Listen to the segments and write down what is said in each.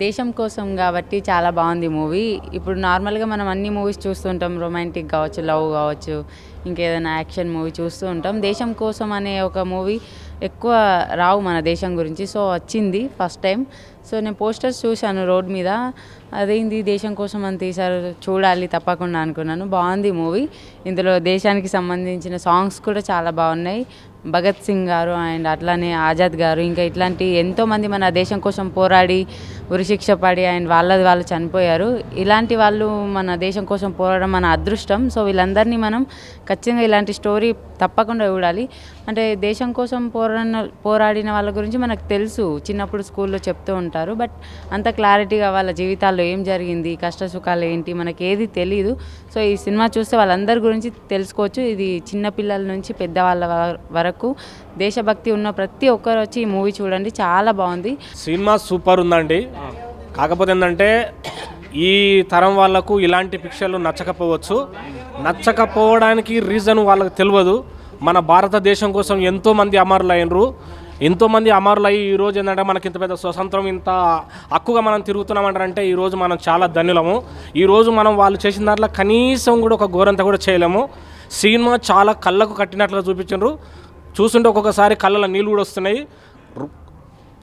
దేశం కోసం కాబట్టి చాలా బాగుంది మూవీ. ఇప్పుడు నార్మల్గా మనం అన్ని మూవీస్ చూస్తుంటాం, రొమాంటిక్ కావచ్చు, లవ్ కావచ్చు, ఇంకేదైనా యాక్షన్ మూవీ చూస్తూ ఉంటాం. దేశం కోసం అనే ఒక మూవీ ఎక్కువ రావు మన దేశం గురించి. సో వచ్చింది ఫస్ట్ టైం. సో నేను పోస్టర్స్ చూశాను రోడ్ మీద, అదేంది దేశం కోసం అని తీశారు, చూడాలి తప్పకుండా అనుకున్నాను. బాగుంది మూవీ. ఇందులో దేశానికి సంబంధించిన సాంగ్స్ కూడా చాలా బాగున్నాయి. భగత్ సింగ్ గారు అండ్ అట్లానే ఆజాద్ గారు, ఇంకా ఇట్లాంటి ఎంతోమంది మన దేశం కోసం పోరాడి ఉరిశిక్ష పడి అండ్ వాళ్ళు చనిపోయారు. ఇలాంటి వాళ్ళు మన దేశం కోసం పోరాడడం మన అదృష్టం. సో వీళ్ళందరినీ మనం ఖచ్చితంగా ఇలాంటి స్టోరీ తప్పకుండా చూడాలి. అంటే దేశం కోసం పోరాడిన వాళ్ళ గురించి మనకు తెలుసు, చిన్నప్పుడు స్కూల్లో చెప్తూ ఉంటారు. బట్ అంత క్లారిటీగా వాళ్ళ జీవితాల్లో ఏం జరిగింది, కష్ట సుఖాలు ఏంటి, మనకి ఏది తెలీదు. సో ఈ సినిమా చూస్తే వాళ్ళందరి గురించి తెలుసుకోవచ్చు. ఇది చిన్నపిల్లల నుంచి పెద్దవాళ్ళ వరకు దేశభక్తి ఉన్న ప్రతి ఒక్కరు వచ్చి ఈ మూవీ చూడండి, చాలా బాగుంది. సినిమా సూపర్ ఉందండి. కాకపోతే ఏంటంటే ఈ తరం వాళ్ళకు ఇలాంటి పిక్చర్లు నచ్చకపోవచ్చు. నచ్చకపోవడానికి రీజన్ వాళ్ళకి తెలియదు. మన భారతదేశం కోసం ఎంతోమంది అమరులైనరు. ఎంతోమంది అమరులయ్యి ఈరోజు ఏంటంటే మనకి ఇంత పెద్ద స్వతంత్రం, ఇంత హక్కుగా మనం తిరుగుతున్నామంటారంటే ఈరోజు మనం చాలా ధన్యులము. ఈరోజు మనం వాళ్ళు చేసిన దాంట్లో కనీసం కూడా ఒక గోరంత కూడా చేయలేము. సినిమా చాలా కళ్ళకు కట్టినట్లుగా చూపించారు. చూస్తుంటే ఒక్కొక్కసారి కళ్ళలో నీళ్ళు కూడా వస్తున్నాయి.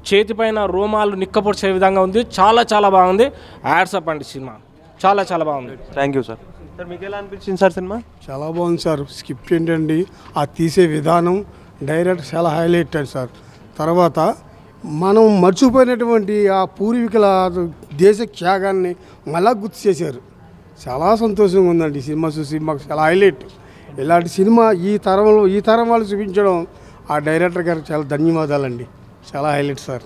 చేతిపైన రోమాలు నిక్కపొడిచే విధంగా ఉంది. చాలా చాలా బాగుంది. యాడ్సప్ అండి, సినిమా చాలా చాలా బాగుంది. Thank you sir. సార్ మీకు ఎలా అనిపించింది సార్ సినిమా? చాలా బాగుంది సార్. స్క్రిప్ట్ ఏంటండి, ఆ తీసే విధానం, డైరెక్ట్ చాలా హైలైట్ అండి సార్. తర్వాత మనం మర్చిపోయినటువంటి ఆ పూర్వీకుల దేశ త్యాగాన్ని మళ్ళా గుర్తు చేశారు. చాలా సంతోషంగా ఉందండి సినిమా చూసి. మాకు చాలా హైలైట్. ఇలాంటి సినిమా ఈ తరం వాళ్ళు చూపించడం ఆ డైరెక్టర్ గారికి చాలా ధన్యవాదాలండి. చాలా highlight sir.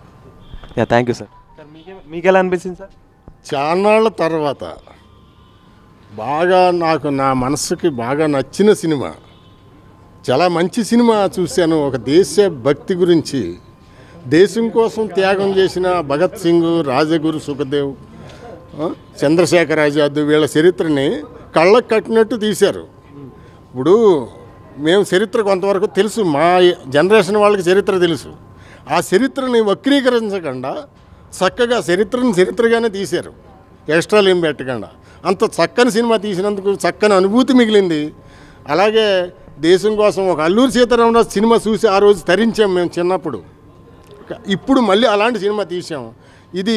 Thank you sir. Sir మీకు ఎలా అనిపించింది సార్? చాన్నాళ్ళ తర్వాత బాగా నా మనసుకి బాగా నచ్చిన సినిమా, చాలా మంచి సినిమా చూశాను. ఒక దేశ భక్తి గురించి, దేశం కోసం త్యాగం చేసిన భగత్ సింగ్, రాజగురు, సుఖదేవ్, చంద్రశేఖర్ ఆజాద్ వీళ్ళ చరిత్రని కళ్ళకు కట్టినట్టు తీశారు. ఇప్పుడు మేము చరిత్ర కొంతవరకు తెలుసు, మా జనరేషన్ వాళ్ళకి చరిత్ర తెలుసు. ఆ చరిత్రని వక్రీకరించకుండా చక్కగా చరిత్రగానే తీశారు, ఎక్స్ట్రాలు ఏం పెట్టకుండా. అంత చక్కని సినిమా తీసినందుకు చక్కని అనుభూతి మిగిలింది. అలాగే దేశం కోసం ఒక అల్లూరి సీతారామరాజు సినిమా చూసి ఆ రోజు తరించాం మేము చిన్నప్పుడు. ఇప్పుడు మళ్ళీ అలాంటి సినిమా తీసాం. ఇది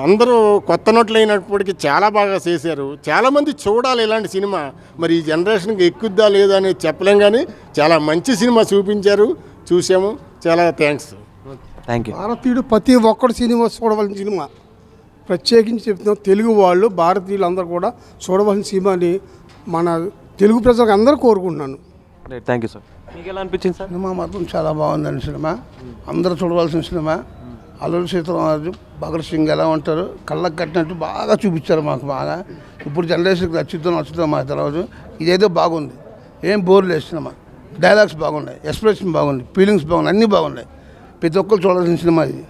అందరూ కొత్త నోట్లు అయినప్పటికీ చాలా బాగా చేశారు. చాలామంది చూడాలి ఇలాంటి సినిమా. మరి ఈ జనరేషన్కి ఎక్కుద్దా లేదా అని చెప్పలేం, కానీ చాలా మంచి సినిమా చూపించారు, చూసాము. చాలా థ్యాంక్స్. Thank you. భారతీయుడు ప్రతి ఒక్కడు సినిమా చూడవలసిన సినిమా. ప్రత్యేకించి చెప్తున్నాం, తెలుగు వాళ్ళు భారతీయులు అందరూ కూడా చూడవలసిన సినిమాని మన తెలుగు ప్రజలకు అందరూ కోరుకుంటున్నాను. Thank you sir. మీకు ఎలా అనిపించింది సార్? సినిమా మాత్రం చాలా బాగుందండి. సినిమా అందరూ చూడవలసిన సినిమా. అల్లూరి సీతారామరాజు, భగత్ సింగ్ ఎలా ఉంటారు, కళ్ళకు కట్టినట్టు బాగా చూపించారు మాకు. బాగా ఇప్పుడు జనరేషన్కి నచ్చుద్దాం మాకు తెలియదు. ఇదేదో బాగుంది, ఏం బోర్ లేదు సినిమా. డైలాగ్స్ బాగున్నాయి, ఎక్స్ప్రెషన్ బాగుంది, ఫీలింగ్స్ బాగున్నాయి, అన్నీ బాగున్నాయి. ప్రతి ఒక్కరు చూడాల్సిన సినిమా ఇది.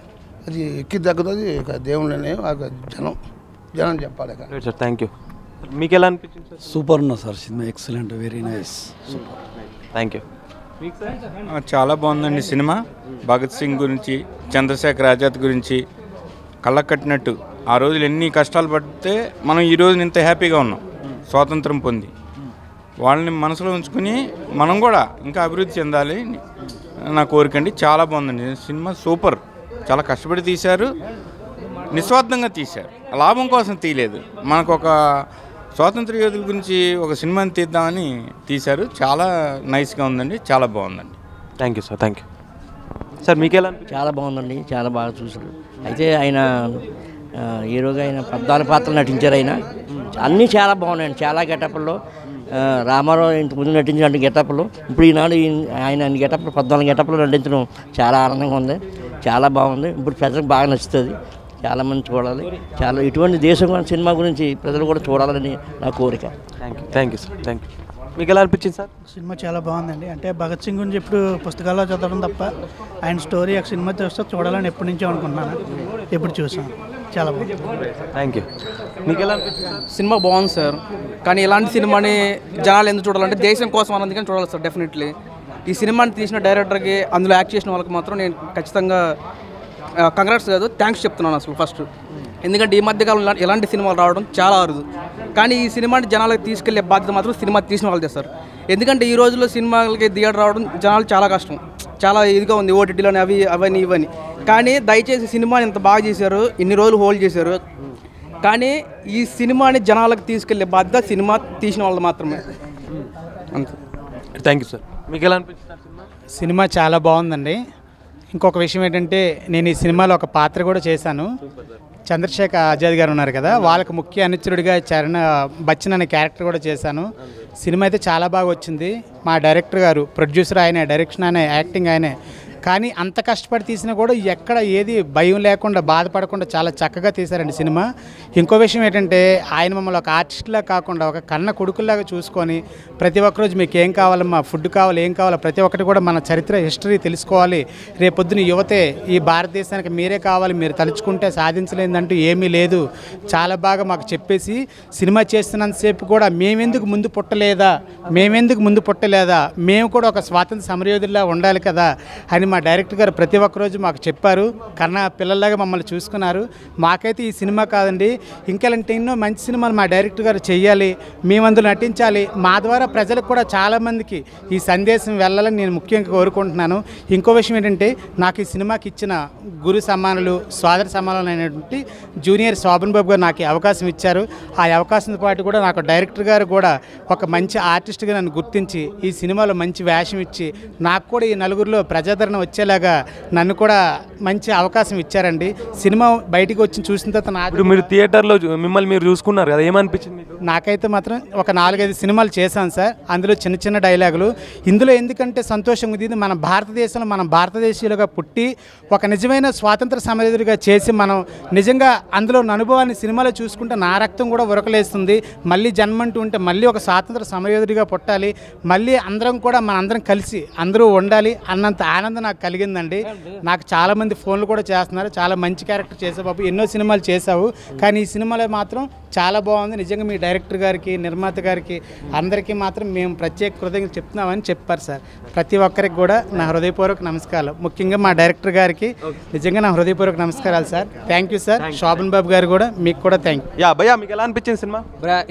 అది ఎక్కి దక్కుతుంది దేవుళ్ళనే జనం చెప్పాలి. Sir thank you. మీకు ఎలా అనిపించింది సార్? సూపర్ ఉన్నా sir cinema, excellent, very nice, super. Thank you. చాలా బాగుందండి సినిమా. భగత్ సింగ్ గురించి, చంద్రశేఖర్ ఆజాద్ గురించి కళ్ళకు కట్టినట్టు. ఆ రోజులు ఎన్ని కష్టాలు పడితే మనం ఈ రోజు ఇంత హ్యాపీగా ఉన్నాం, స్వాతంత్రం పొంది. వాళ్ళని మనసులో ఉంచుకుని మనం కూడా ఇంకా అభివృద్ధి చెందాలి నా కోరికండి. చాలా బాగుందండి సినిమా, సూపర్. చాలా కష్టపడి తీశారు, నిస్వార్థంగా తీశారు, లాభం కోసం తీయలేదు. మనకు ఒక స్వాతంత్ర యోధుల గురించి ఒక సినిమాని తీద్దామని తీశారు. చాలా నైస్గా ఉందండి, చాలా బాగుందండి. Thank you sir. Thank you. Sir మీకు ఎలా అనిపించింది? చాలా బాగుందండి, చాలా బాగా చూసారు. అయితే ఆయన హీరోగా ఆయన ప్రధాన పాత్రలు నటించారు. ఆయన అన్నీ చాలా బాగున్నాయండి. చాలా గెటప్ల్లో రామారావు ఇంత ముందు నటించిన గెటప్లు, ఇప్పుడు ఈనాడు ఆయన అన్ని గెటప్లు 14 గెటప్లు నటించడం చాలా ఆనందంగా ఉంది, చాలా బాగుంది. ఇప్పుడు ప్రజలకు బాగా నచ్చుతుంది, చాలామంది చూడాలి. చాలా ఇటువంటి దేశం సినిమా గురించి ప్రజలు కూడా చూడాలని నా కోరిక. Thank you sir. Thank you. మీకు ఎలా అనిపించింది సార్? సినిమా చాలా బాగుందండి. అంటే భగత్ సింగ్ గురించి ఎప్పుడు పుస్తకాల్లో చదవడం తప్ప ఆయన స్టోరీ ఆ సినిమా చూస్తే చూడాలని ఎప్పటి నుంచో అనుకుంటున్నాను, ఎప్పుడు చూసాను. చాలా బాగుంది. Thank you. మీకు ఎలా అనిపించింది? సినిమా బాగుంది సార్, కానీ ఇలాంటి సినిమాని జనాలు ఎందుకు చూడాలంటే దేశం కోసం అన్నందుకని చూడాలి సార్. డెఫినెట్లీ ఈ సినిమాని తీసిన డైరెక్టర్కి, అందులో యాక్ట్ చేసిన వాళ్ళకి మాత్రం నేను ఖచ్చితంగా కంగ్రాట్స్ కాదు, థ్యాంక్స్ చెప్తున్నాను అసలు ఫస్ట్. ఎందుకంటే ఈ మధ్యకాలంలో ఎలాంటి సినిమాలు రావడం చాలా అరుదు. కానీ ఈ సినిమాని జనాలకు తీసుకెళ్లే బాధ్యత మాత్రం సినిమా తీసిన వాళ్ళు చేస్తారు. ఎందుకంటే ఈ రోజుల్లో సినిమాలకి థియేటర్ రావడం జనాలు చాలా కష్టం, చాలా ఇదిగా ఉంది ఓటీటీలోని అవన్నీ ఇవన్నీ. కానీ దయచేసి సినిమాని ఇంత బాగా చేశారు, ఇన్ని రోజులు హోల్డ్ చేశారు. కానీ ఈ సినిమాని జనాలకు తీసుకెళ్లే బాధ్యత సినిమా తీసిన వాళ్ళు మాత్రమే. అంతే. Thank you sir. మీకు ఎలా అనిపించింది సినిమా? చాలా బాగుందండి. ఇంకొక విషయం ఏంటంటే నేను ఈ సినిమాలో ఒక పాత్ర కూడా చేశాను. చంద్రశేఖర్ ఆజాద్ గారు ఉన్నారు కదా, వాళ్ళకి ముఖ్య అనుచరుడిగా చరణ్ బచ్చన్ అనే క్యారెక్టర్ కూడా చేశాను. సినిమా అయితే చాలా బాగా వచ్చింది. మా డైరెక్టర్ గారు, ప్రొడ్యూసర్ ఆయనే, డైరెక్షన్ ఆయనే, యాక్టింగ్ ఆయనే. కానీ అంత కష్టపడి తీసినా కూడా ఎక్కడ ఏది భయం లేకుండా బాధపడకుండా చాలా చక్కగా తీశారండి సినిమా. ఇంకో విషయం ఏంటంటే ఆయన మమ్మల్ని ఒక ఆర్టిస్ట్లా కాకుండా ఒక కన్న కొడుకులాగా చూసుకొని ప్రతి ఒక్కరోజు మీకు ఏం కావాలమ్మా, ఫుడ్ కావాలి, ఏం కావాలి, ప్రతి ఒక్కటి కూడా మన చరిత్ర హిస్టరీ తెలుసుకోవాలి. రేపొద్దున యువతే ఈ భారతదేశానికి మీరే కావాలి, మీరు తలుచుకుంటే సాధించలేదంటూ ఏమీ లేదు. చాలా బాగా మాకు చెప్పేసి సినిమా చేస్తున్నంతసేపు కూడా మేమెందుకు ముందు పుట్టలేదా, మేము కూడా ఒక స్వాతంత్ర సమరయోధుల్లా ఉండాలి కదా అని మా డైరెక్టర్ గారు ప్రతి ఒక్కరోజు మాకు చెప్పారు. కన్న పిల్లల్లాగా మమ్మల్ని చూసుకున్నారు. మాకైతే ఈ సినిమా కాదండి, ఇంకెలాంటి ఎన్నో మంచి సినిమాలు మా డైరెక్టర్ గారు చెయ్యాలి, మేమందులో నటించాలి. మా ద్వారా ప్రజలకు కూడా చాలామందికి ఈ సందేశం వెళ్ళాలని నేను ముఖ్యంగా కోరుకుంటున్నాను. ఇంకో విషయం ఏంటంటే నాకు ఈ సినిమాకి ఇచ్చిన గురు సమానులు, సోదర సమానులు అయినటువంటి జూనియర్ శోభన్ బాబు గారు నాకు అవకాశం ఇచ్చారు. ఆ అవకాశంతో పాటు కూడా నాకు డైరెక్టర్ గారు కూడా ఒక మంచి ఆర్టిస్ట్గా నన్ను గుర్తించి ఈ సినిమాలో మంచి వేషం ఇచ్చి నాకు కూడా ఈ నలుగురిలో ప్రజాదరణ వచ్చేలాగా నన్ను కూడా మంచి అవకాశం ఇచ్చారండి. సినిమా బయటికి వచ్చి చూసిన తర్వాత మీరు థియేటర్లో మిమ్మల్ని మీరు చూసుకున్నారు కదా, ఏమనిపించింది? నాకైతే మాత్రం ఒక 4-5 సినిమాలు చేశాను సార్. అందులో చిన్న చిన్న డైలాగులు. ఇందులో ఎందుకంటే సంతోషం ఇది, మన భారతదేశంలో మనం భారతదేశీయులుగా పుట్టి ఒక నిజమైన స్వాతంత్ర సమరయోధుడిగా చేసి మనం నిజంగా అందులో అనుభవాన్ని సినిమాలో చూసుకుంటే నా రక్తం కూడా ఉరకలేస్తుంది. మళ్ళీ జన్మంటూ ఉంటే మళ్ళీ ఒక స్వాతంత్ర సమరయోధుడిగా పుట్టాలి, మళ్ళీ అందరం కూడా మనందరం కలిసి అందరూ ఉండాలి అన్నంత ఆనందం నాకు కలిగిందండి. నాకు చాలామంది ఫోన్లు కూడా చేస్తున్నారు, చాలా మంచి క్యారెక్టర్ చేసావు బాబు, ఎన్నో సినిమాలు చేసావు, కానీ ఈ సినిమాలో మాత్రం చాలా బాగుంది. నిజంగా మీ డైరెక్టర్ గారికి, నిర్మాత గారికి అందరికీ మాత్రం మేము ప్రత్యేక కృతజ్ఞతలు చెప్తున్నామని చెప్పారు సార్. ప్రతి ఒక్కరికి కూడా నా హృదయపూర్వక నమస్కారాలు. ముఖ్యంగా మా డైరెక్టర్ గారికి నిజంగా నా హృదయపూర్వక నమస్కారాలు sir. Thank you sir. Sobhan Babu garu కూడా మీకు కూడా థ్యాంక్ యూ. భయ్యా మీకు ఎలా అనిపించింది cinema?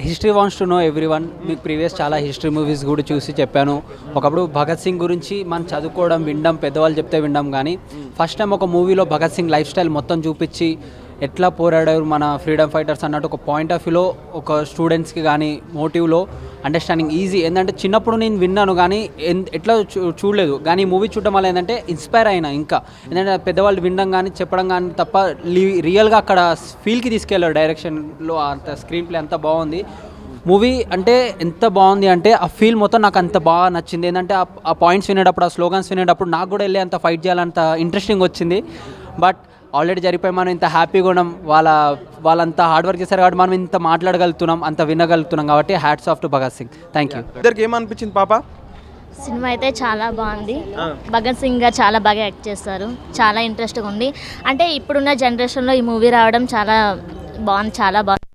History wants to know everyone. మీకు ప్రీవియస్ చాలా హిస్టరీ మూవీస్ కూడా చూసి చెప్పాను. ఒకప్పుడు భగత్ సింగ్ గురించి మనం చదువుకోవడం, వినడం, పెద్దవాళ్ళు చెప్తే వినడం, కానీ ఫస్ట్ టైం ఒక మూవీలో భగత్ సింగ్ లైఫ్ స్టైల్ మొత్తం చూపించి ఎట్లా పోరాడారు మన ఫ్రీడమ్ ఫైటర్స్ అన్నట్టు ఒక పాయింట్ ఆఫ్ వ్యూలో ఒక స్టూడెంట్స్కి కానీ మోటివ్లో అండర్స్టాండింగ్ ఈజీ. ఏంటంటే చిన్నప్పుడు నేను విన్నాను కానీ ఎట్లా చూడలేదు, కానీ ఈ మూవీ చూడడం వల్ల ఏంటంటే ఇన్స్పైర్ అయినా. ఇంకా ఏంటంటే పెద్దవాళ్ళు వినడం కానీ చెప్పడం కానీ తప్ప రియల్గా అక్కడ ఫీల్కి తీసుకెళ్ళారు. డైరెక్షన్లో అంత స్క్రీన్ ప్లే అంత బాగుంది. మూవీ అంటే ఎంత బాగుంది అంటే ఆ ఫీల్ మొత్తం నాకు అంత బాగా నచ్చింది. ఏంటంటే ఆ పాయింట్స్ వినేటప్పుడు, ఆ స్లోగన్స్ వినేటప్పుడు నాకు కూడా వెళ్ళి అంత ఫైట్ చేయాలంత ఇంట్రెస్టింగ్ వచ్చింది. బట్ ఆల్రెడీ జరిగిపోయి మనం ఇంత హ్యాపీగా ఉన్నాం, వాళ్ళంతా హార్డ్ వర్క్ చేశారు కాబట్టి మనం ఇంత మాట్లాడగలుగుతున్నాం, అంత వినగలుగుతున్నాం కాబట్టి hats off to Bhagat Singh. Thank you. ఇద్దరికి ఏమనిపించింది పాప? సినిమా అయితే చాలా బాగుంది. భగత్ సింగ్ గారు చాలా బాగా యాక్ట్ చేస్తారు, చాలా ఇంట్రెస్ట్గా ఉంది. అంటే ఇప్పుడున్న జనరేషన్లో ఈ మూవీ రావడం చాలా బాగుంది, చాలా బాగుంది.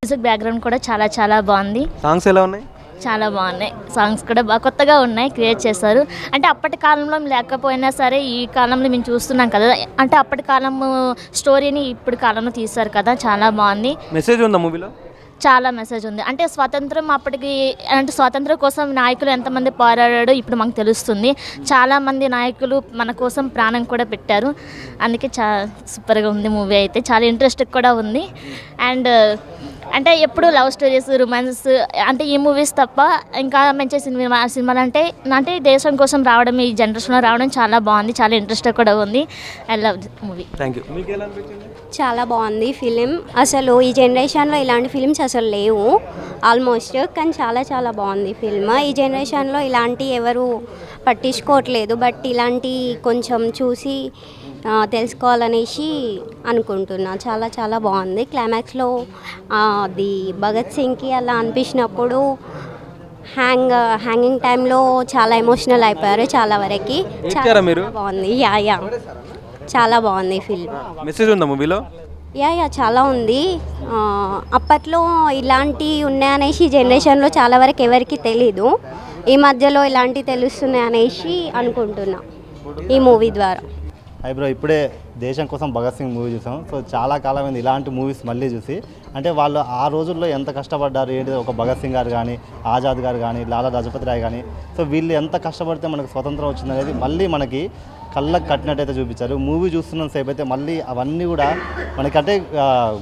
మ్యూజిక్ బ్యాక్గ్రౌండ్ కూడా చాలా బాగుంది. సాంగ్స్ ఎలా ఉన్నాయి? చాలా బాగున్నాయి. సాంగ్స్ కూడా బాగా కొత్తగా ఉన్నాయి, క్రియేట్ చేశారు. అంటే అప్పటి కాలంలో లేకపోయినా సరే ఈ కాలంలో మేము చూస్తున్నాం కదా, అంటే అప్పటి కాలం స్టోరీని ఇప్పుడు కాలంలో తీశారు కదా, చాలా బాగుంది. మెసేజ్ ఉందా మూవీలో? చాలా మెసేజ్ ఉంది. అంటే స్వాతంత్రం అప్పటికి, అంటే స్వాతంత్రం కోసం నాయకులు ఎంతమంది పోరాడాడో ఇప్పుడు మనకు తెలుస్తుంది. చాలామంది నాయకులు మన కోసం ప్రాణం కూడా పెట్టారు. అందుకే సూపర్గా ఉంది మూవీ. అయితే చాలా ఇంట్రెస్ట్ కూడా ఉంది. అండ్ అంటే ఎప్పుడు లవ్ స్టోరీస్, రొమాన్స్, అంటే ఈ మూవీస్ తప్ప ఇంకా మంచి సినిమాలు అంటే దేశం కోసం రావడం, ఈ జనరేషన్లో రావడం చాలా బాగుంది, చాలా ఇంట్రెస్ట్ కూడా ఉంది. I love the movie. Thank you. చాలా బాగుంది ఫిలిం. అసలు ఈ జనరేషన్లో ఇలాంటి ఫిలిమ్స్ అసలు లేవు ఆల్మోస్ట్, కానీ చాలా బాగుంది ఫిల్మ్. ఈ జనరేషన్లో ఇలాంటి ఎవరు పట్టించుకోవట్లేదు, బట్ ఇలాంటి కొంచెం చూసి తెలుసుకోవాలనేసి అనుకుంటున్నా. చాలా బాగుంది. క్లైమాక్స్లో అది భగత్ సింగ్కి అలా అనిపించినప్పుడు హ్యాంగింగ్ టైంలో చాలా ఎమోషనల్ అయిపోయారు చాలా వరకు. చాలా బాగుంది. యా చాలా బాగుంది ఫిల్మ్. మెసేజ్ ఉందా మూవీలో? యా చాలా ఉంది. అప్పట్లో ఇలాంటివి ఉన్నాయనేసి జనరేషన్లో చాలా వరకు ఎవరికి తెలీదు. ఈ మధ్యలో ఇలాంటివి తెలుస్తున్నాయి అనేసి అనుకుంటున్నా ఈ మూవీ ద్వారా. బ్రో ఇప్పుడే దేశం కోసం భగత్ సింగ్ మూవీ చూసాం. సో చాలా కాలమైంది ఇలాంటి మూవీస్ మళ్ళీ చూసి. అంటే వాళ్ళు ఆ రోజుల్లో ఎంత కష్టపడ్డారు ఏంటి, ఒక భగత్ సింగ్ గారు కానీ, ఆజాద్ గారు కానీ, లాలా లజపతి రాయ్ కానీ, సో వీళ్ళు ఎంత కష్టపడితే మనకు స్వతంత్రం వచ్చిందనేది మళ్ళీ మనకి కళ్ళకు కట్టినట్టయితే చూపించారు. మూవీ చూస్తున్నంత సేపు అయితే మళ్ళీ అవన్నీ కూడా మనకంటే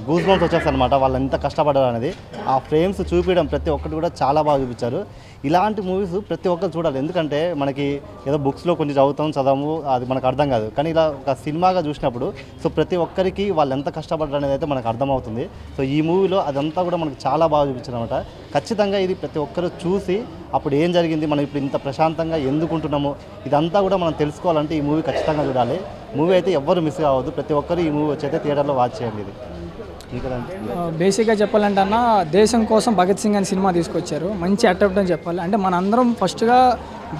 గూస్ బంప్స్ వచ్చేస్తాయి అనమాట. వాళ్ళు ఎంత కష్టపడ్డారు అనేది ఆ ఫ్రేమ్స్ చూపించడం ప్రతి ఒక్కటి కూడా చాలా బాగా చూపించారు. ఇలాంటి మూవీస్ ప్రతి ఒక్కరు చూడాలి. ఎందుకంటే మనకి ఏదో బుక్స్లో కొంచెం చదవము అది మనకు అర్థం కాదు, కానీ ఇలా ఒక సినిమాగా చూసినప్పుడు సో ప్రతి ఒక్కరికి వాళ్ళు ఎంత కష్టపడ్డారు అనేది అయితే మనకు అర్థమవుతుంది. సో ఈ మూవీలో అదంతా కూడా మనకు చాలా బాగా చూపించారు అనమాట. ఖచ్చితంగా ఇది ప్రతి ఒక్కరు చూసి అప్పుడు ఏం జరిగింది, మనం ఇప్పుడు ఇంత ప్రశాంతంగా ఎందుకుంటున్నాము, ఇదంతా కూడా మనం తెలుసుకోవాలంటే ఈ మూవీ ఖచ్చితంగా చూడాలి. మూవీ అయితే ఎవ్వరు మిస్ కావద్దు. ప్రతి ఒక్కరు ఈ మూవీ వచ్చి అయితే థియేటర్లో వాచ్ చేయండి. ఇది బేసిక్గా చెప్పాలంటే అన్న దేశం కోసం భగత్ సింగ్ అనే సినిమా తీసుకొచ్చారు. మంచి అటెంప్ట్ అని చెప్పాలి. అంటే మనందరం ఫస్ట్గా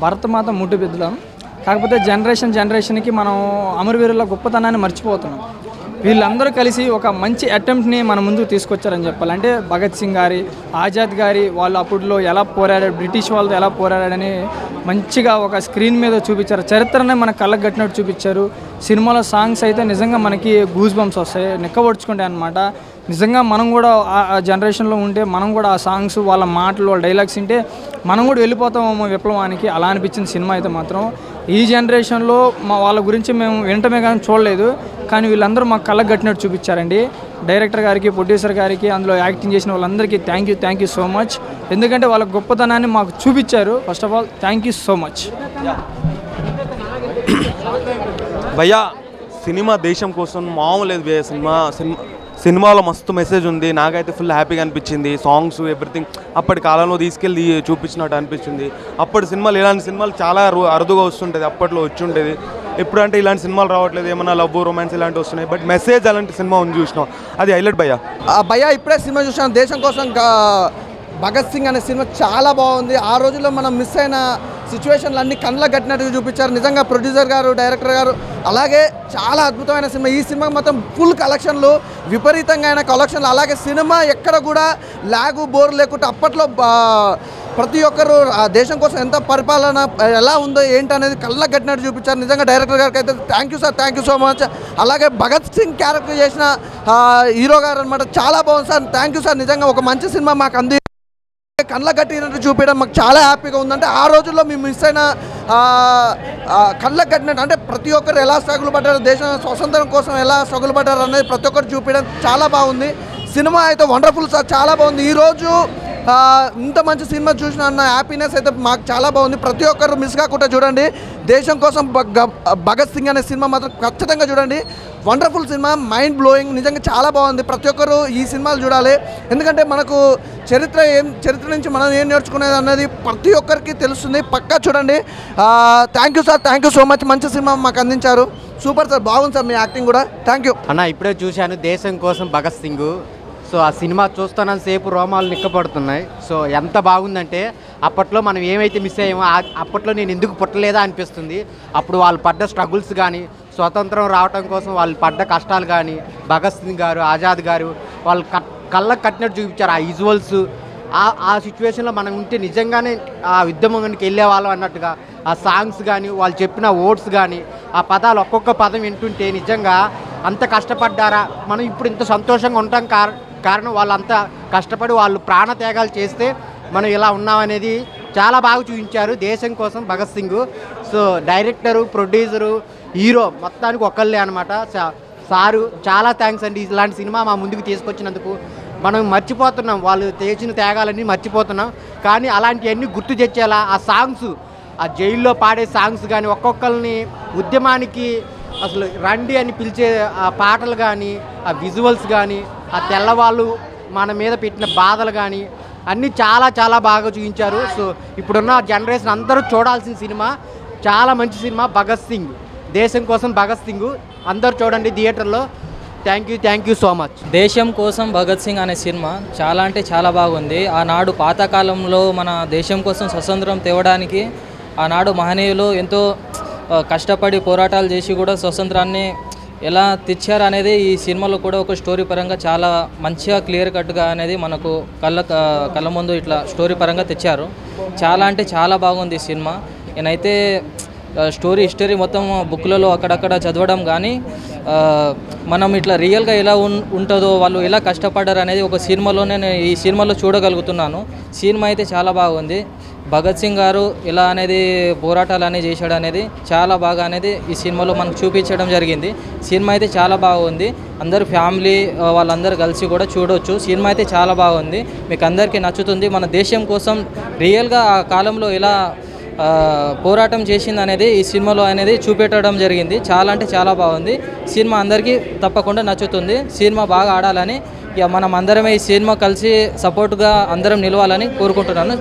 భరతమాత ముట్టు బిద్దులం. కాకపోతే జనరేషన్కి మనం అమరవీరుల గొప్పతనాన్ని మర్చిపోతున్నాం. వీళ్ళందరూ కలిసి ఒక మంచి అటెంప్ట్ని మన ముందుకు తీసుకొచ్చారని చెప్పాలి. అంటే భగత్ సింగ్ గారి, ఆజాద్ గారి వాళ్ళు అప్పుడులో ఎలా పోరాడారు, బ్రిటిష్ వాళ్ళతో ఎలా పోరాడాడని మంచిగా ఒక స్క్రీన్ మీద చూపించారు. చరిత్రనే మన కళ్ళకు కట్టినట్టు చూపించారు. సినిమాలో సాంగ్స్ అయితే నిజంగా మనకి గూస్ బంప్స్ వస్తాయి, నిక్కబొడుచుకుంటాయి అనమాట. నిజంగా మనం కూడా ఆ జనరేషన్లో ఉంటే మనం కూడా ఆ సాంగ్స్, వాళ్ళ మాటలు, వాళ్ళ డైలాగ్స్ వింటే మనం కూడా వెళ్ళిపోతామేమో విప్లవానికి. అలా అనిపించింది సినిమా అయితే మాత్రం. ఈ జనరేషన్లో వాళ్ళ గురించి మేము వినటమే కానీ చూడలేదు, కానీ వీళ్ళందరూ మాకు కళ్ళకు కట్టినట్టు చూపించారండి. డైరెక్టర్ గారికి, ప్రొడ్యూసర్ గారికి, అందులో యాక్టింగ్ చేసిన వాళ్ళందరికీ థ్యాంక్ యూ సో మచ్. ఎందుకంటే వాళ్ళ గొప్పతనాన్ని మాకు చూపించారు. First of all thank you so much. భయ్యా సినిమా దేశం కోసం మామూలు లేదు భయ్యా. సినిమాలో మస్తు మెసేజ్ ఉంది. నాకైతే ఫుల్ హ్యాపీగా అనిపించింది. సాంగ్స్ ఎవ్రీథింగ్ అప్పటి కాలంలో తీసుకెళ్ళి చూపించినట్టు అనిపించింది. అప్పటి సినిమాలు ఇలాంటి సినిమాలు చాలా అరుదుగా వస్తుంటుంది, అప్పట్లో వచ్చి ఉండేది. ఎప్పుడంటే ఇలాంటి సినిమాలు రావట్లేదు, ఏమన్నా లవ్ రొమాన్స్ ఇలాంటివి వస్తున్నాయి. బట్ మెసేజ్ అలాంటి సినిమా ఉంది చూసినాం, అది హైలైట్ భయ్యా. భయ్యా ఇప్పుడే సినిమా చూసాను దేశం కోసం భగత్ సింగ్ అనే సినిమా చాలా బాగుంది. ఆ రోజుల్లో మనం మిస్ అయిన సిచ్యువేషన్లు అన్నీ కళ్ళకు కట్టినట్టుగా చూపించారు. నిజంగా ప్రొడ్యూసర్ గారు, డైరెక్టర్ గారు, అలాగే చాలా అద్భుతమైన సినిమా. ఈ సినిమా మొత్తం ఫుల్ కలెక్షన్లు, విపరీతంగా అయిన కలెక్షన్లు. అలాగే సినిమా ఎక్కడ కూడా లాగు బోర్ లేకుండా అప్పట్లో ప్రతి ఒక్కరు ఆ దేశం కోసం ఎంత పరిపాలన ఎలా ఉందో ఏంటనేది కళ్ళకు కట్టినట్టు చూపించారు. నిజంగా డైరెక్టర్ గారికి అయితే thank you sir, thank you so much. అలాగే భగత్ సింగ్ క్యారెక్టర్ చేసిన హీరో గారు అనమాట, చాలా బాగుంది సార్. Thank you sir. నిజంగా ఒక మంచి సినిమా మాకు కళ్ళ కట్టినట్టు చూపించడం మాకు చాలా హ్యాపీగా ఉందంటే ఆ రోజుల్లో మేము మిస్ అయిన కళ్ళకు కట్టినట్టు అంటే ప్రతి ఒక్కరు ఎలా స్ట్రగుల్ పడ్డారు, దేశం స్వతంత్రం కోసం ఎలా స్ట్రగుల్ పడ్డారు అనేది ప్రతి ఒక్కరు చూపించడం చాలా బాగుంది. సినిమా అయితే వండర్ఫుల్ సార్, చాలా బాగుంది. ఈరోజు ఇంత మంచి సినిమా చూసిన అన్న హ్యాపీనెస్ అయితే మాకు చాలా బాగుంది. ప్రతి ఒక్కరు మిస్ కాకుండా చూడండి. దేశం కోసం భగత్ సింగ్ అనే సినిమా మాత్రం ఖచ్చితంగా చూడండి. వండర్ఫుల్ సినిమా, మైండ్ బ్లోయింగ్, నిజంగా చాలా బాగుంది. ప్రతి ఒక్కరు ఈ సినిమాలు చూడాలి. ఎందుకంటే మనకు చరిత్ర నుంచి మనం ఏం నేర్చుకునేది అన్నది ప్రతి ఒక్కరికి తెలుస్తుంది. పక్కా చూడండి. Thank you sir, thank you so much. మంచి సినిమా మాకు అందించారు. సూపర్ సార్, బాగుంది సార్ మీ యాక్టింగ్ కూడా. థ్యాంక్ యూ అన్న. ఇప్పుడే చూశాను దేశం కోసం భగత్ సింగ్. సో ఆ సినిమా చూస్తున్నంత సేపు రోమాలు నిక్కపడుతున్నాయి. సో ఎంత బాగుందంటే అప్పట్లో మనం ఏమైతే మిస్ అయ్యామో అప్పట్లో నేను ఎందుకు పుట్టలేదా అనిపిస్తుంది. అప్పుడు వాళ్ళు పడ్డ స్ట్రగుల్స్ కానీ, స్వతంత్రం రావడం కోసం వాళ్ళు పడ్డ కష్టాలు కానీ, భగత్ సింగ్ గారు, ఆజాద్ గారు వాళ్ళు కళ్ళకు కట్టినట్టు చూపించారు. ఆ విజువల్స్, ఆ సిచ్యువేషన్లో మనం ఉంటే నిజంగానే ఆ ఉద్యమానికి వెళ్ళేవాళ్ళం అన్నట్టుగా ఆ సాంగ్స్ కానీ, వాళ్ళు చెప్పిన వర్డ్స్ కానీ, ఆ పదాలు ఒక్కొక్క పదం వింటుంటే నిజంగా అంత కష్టపడ్డారా, మనం ఇప్పుడు ఇంత సంతోషంగా ఉంటాం కారణం వాళ్ళంతా కష్టపడి వాళ్ళు ప్రాణత్యాగాలు చేస్తే మనం ఇలా ఉన్నామనేది చాలా బాగా చూపించారు. దేశం కోసం Bhagat Singh. So director, producer, hero మొత్తానికి ఒక్కళ్ళే అనమాట. సారు చాలా థ్యాంక్స్ అండి. ఇలాంటి సినిమా మా ముందుకు తీసుకొచ్చినందుకు. మనం మర్చిపోతున్నాం, వాళ్ళు చేసిన త్యాగాలన్నీ మర్చిపోతున్నాం. కానీ అలాంటివన్నీ గుర్తు తెచ్చేలా ఆ సాంగ్స్, ఆ జైల్లో పాడే సాంగ్స్ కానీ, ఒక్కొక్కరిని ఉద్యమానికి అసలు రండి అని పిలిచే ఆ పాటలు కానీ, ఆ విజువల్స్ కానీ, ఆ తెల్లవాళ్ళు మన మీద పెట్టిన బాధలు కానీ అన్నీ చాలా చాలా బాగా చూపించారు. సో ఇప్పుడున్న జనరేషన్ అందరూ చూడాల్సిన సినిమా, చాలా మంచి సినిమా భగత్ సింగ్. దేశం కోసం భగత్ సింగ్ అందరూ చూడండి థియేటర్లో. Thank you so much. దేశం కోసం భగత్ సింగ్ అనే సినిమా చాలా అంటే చాలా బాగుంది. ఆనాడు పాతకాలంలో మన దేశం కోసం స్వతంత్రం తేవడానికి ఆనాడు మహనీయులు ఎంతో కష్టపడి పోరాటాలు చేసి కూడా స్వతంత్రాన్ని ఎలా తెచ్చారు అనేది ఈ సినిమాలో కూడా ఒక స్టోరీ పరంగా చాలా మంచిగా క్లియర్ కట్గా అనేది మనకు కళ్ళ ముందు ఇట్లా స్టోరీ పరంగా తెచ్చారు. చాలా అంటే చాలా బాగుంది ఈ సినిమా. నేనైతే స్టోరీ హిస్టరీ మొత్తం బుక్లలో అక్కడక్కడ చదవడం కానీ మనం ఇట్లా రియల్గా ఎలా ఉంటుందో వాళ్ళు ఎలా కష్టపడ్డారు అనేది ఒక సినిమాలోనే నేను ఈ సినిమాలో చూడగలుగుతున్నాను. సినిమా అయితే చాలా బాగుంది. భగత్ సింగ్ గారు ఎలా అనేది పోరాటాలు అనేది చేశాడు అనేది చాలా బాగా అనేది ఈ సినిమాలో మనకు చూపించడం జరిగింది. సినిమా అయితే చాలా బాగుంది. అందరూ ఫ్యామిలీ వాళ్ళందరూ కలిసి కూడా చూడవచ్చు. సినిమా అయితే చాలా బాగుంది, మీకు అందరికీ నచ్చుతుంది. మన దేశం కోసం రియల్గా ఆ కాలంలో ఎలా పోరాటం చేసింది అనేది ఈ సినిమాలో అనేది చూపెట్టడం జరిగింది. చాలా అంటే చాలా బాగుంది. సినిమా అందరికీ తప్పకుండా నచ్చుతుంది. సినిమా బాగా ఆడాలని, ఇక మనం అందరమే ఈ సినిమా కలిసి సపోర్ట్గా అందరం నిలవాలని కోరుకుంటున్నాను.